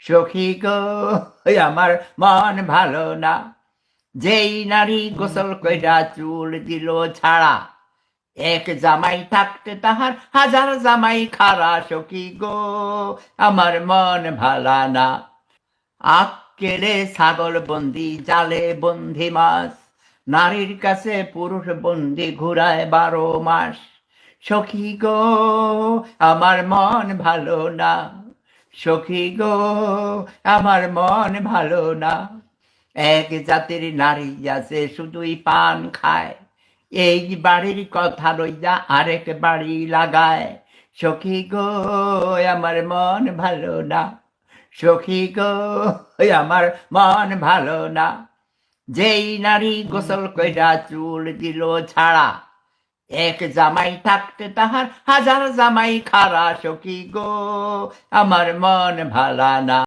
সখী গো আমার মন ভালো না, যেই নারী গোসল কইরা চুল দিল ছাড়া, এক জামাই থাকতে তাহার হাজার জামাই খারা। সখী গো আমার মন ভালা না। আক্কেলে ছাগল বন্দি, জালে বন্দি মাছ, নারীর কাছে পুরুষ বন্দি ঘুরায় 12 মাস। সখী গো আমার মন ভালো না, সখী গো আমার মন ভালো না। এক জাতির নারী আছে শুধুই পান খায়, এই বাড়ির কথা লইয়া আরেক বাড়ি লাগায়। সখী গো আমার মন ভালো না, সখী গো আমার মন ভালো না। যেই নারী গোসল কইরা চুল দিল ছাড়া, এক জামাই থাকতে তাহার হাজার জামাই খারা। সখী গো আমার মন ভালা না।